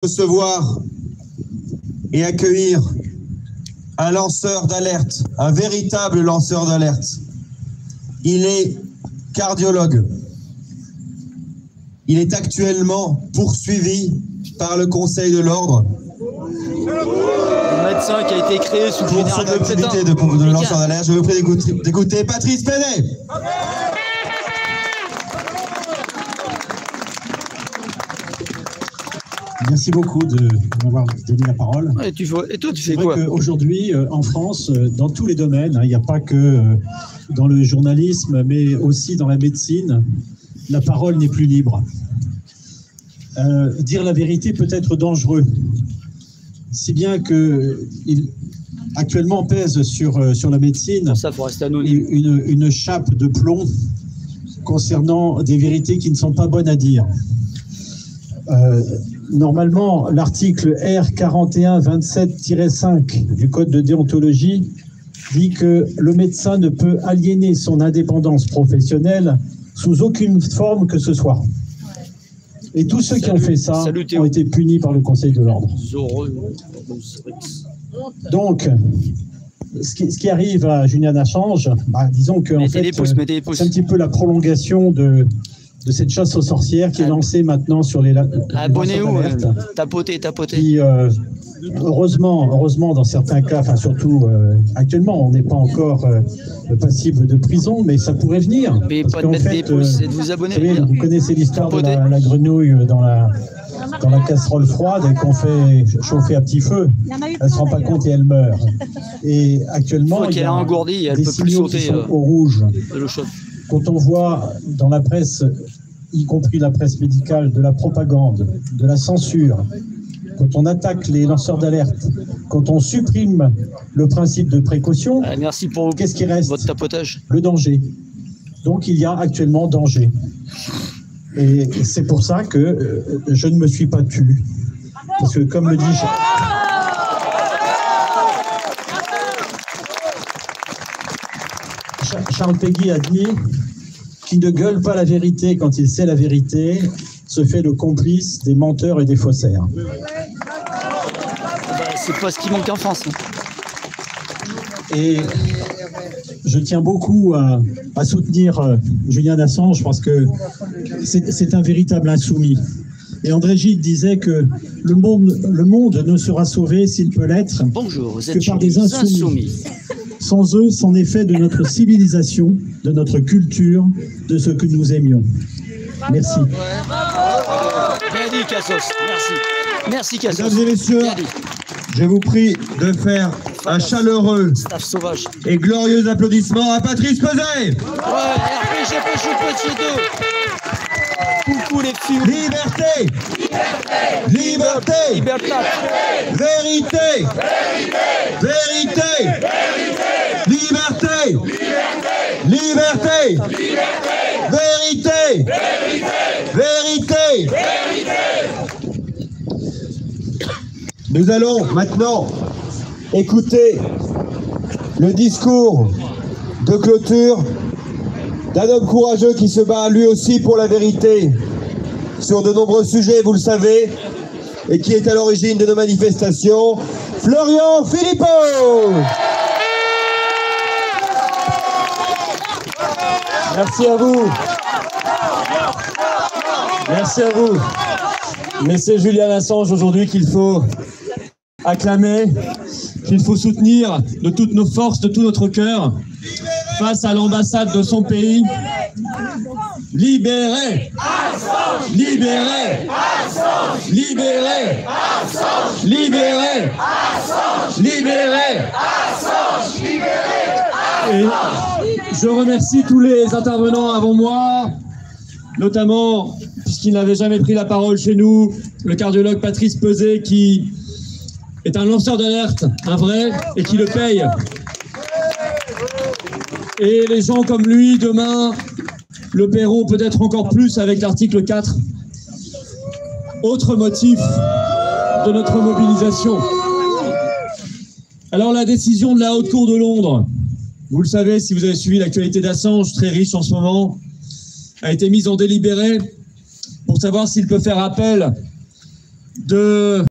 recevoir et accueillir un lanceur d'alerte, un véritable lanceur d'alerte. Il est cardiologue. Il est actuellement poursuivi par le Conseil de l'Ordre. Le médecin qui a été créé sous le général de l'activité de lanceur d'alerte. Je vous prie d'écouter Patrice Pénet. Merci beaucoup de m'avoir donné la parole. Et toi, tu fais quoi? Aujourd'hui, en France, dans tous les domaines, il n'y a pas que dans le journalisme, mais aussi dans la médecine, la parole n'est plus libre. Dire la vérité peut être dangereux, si bien qu'il actuellement pèse sur la médecine pour ça, faut rester anonyme. Une chape de plomb concernant des vérités qui ne sont pas bonnes à dire. Normalement, l'article R4127-5 du Code de déontologie dit que le médecin ne peut aliéner son indépendance professionnelle sous aucune forme que ce soit. Et tous ceux qui ont fait ça ont été punis par le Conseil de l'Ordre. Donc, ce qui arrive à Julian Assange, disons que c'est un petit peu la prolongation de cette chasse aux sorcières qui est lancée maintenant sur les abonnez-vous, tapotez. Qui, heureusement, dans certains cas, enfin surtout actuellement, on n'est pas encore passible de prison, mais ça pourrait venir. Mais pas de mettre des pouces, c'est de vous abonner. Vous connaissez l'histoire de la grenouille dans la casserole froide et qu'on fait chauffer à petit feu. Elle ne se rend pas compte et elle meurt. Et actuellement, il y a des signaux qui sont au rouge. Quand on voit dans la presse, y compris la presse médicale, de la propagande, de la censure, quand on attaque les lanceurs d'alerte, quand on supprime le principe de précaution, merci pour qu'est-ce qui reste? Votre tapotage. Le danger. Donc il y a actuellement danger. Et c'est pour ça que je ne me suis pas tu. Parce que comme le dit... Charles Péguy a dit « Qui ne gueule pas la vérité quand il sait la vérité se fait le complice des menteurs et des faussaires. » C'est pas ce qui manque en France. Et je tiens beaucoup à soutenir Julian Assange parce que c'est un véritable insoumis. Et André Gide disait que le monde ne sera sauvé s'il peut l'être que par des insoumis. Sans eux, sans effet de notre civilisation, de notre culture, de ce que nous aimions. Merci. Bien dit, Cassos. Merci. Merci, Cassos. Mesdames et messieurs, je vous prie de faire un chaleureux et glorieux applaudissement à Patrice Pénet. Coucou les filles. Liberté. Liberté. Liberté. Vérité. Vérité. Liberté. Liberté. Vérité. Vérité. Nous allons maintenant écouter le discours de clôture d'un homme courageux qui se bat lui aussi pour la vérité sur de nombreux sujets, vous le savez, et qui est à l'origine de nos manifestations, Florian Philippot. Merci à vous. Merci à vous. Mais c'est Julian Assange aujourd'hui qu'il faut acclamer, qu'il faut soutenir de toutes nos forces, de tout notre cœur, face à l'ambassade de son pays. Libérez Assange! Libérez Assange! Libérez Assange! Libérez Assange! Libérez Assange! Et je remercie tous les intervenants avant moi, notamment, puisqu'il n'avait jamais pris la parole chez nous, le cardiologue Patrice Pénet, qui est un lanceur d'alerte, un vrai, et qui le paye. Et les gens comme lui, demain, le paieront peut-être encore plus avec l'article 4. Autre motif de notre mobilisation. Alors la décision de la Haute Cour de Londres, vous le savez si vous avez suivi l'actualité d'Assange, très riche en ce moment, a été mise en délibéré pour savoir s'il peut faire appel de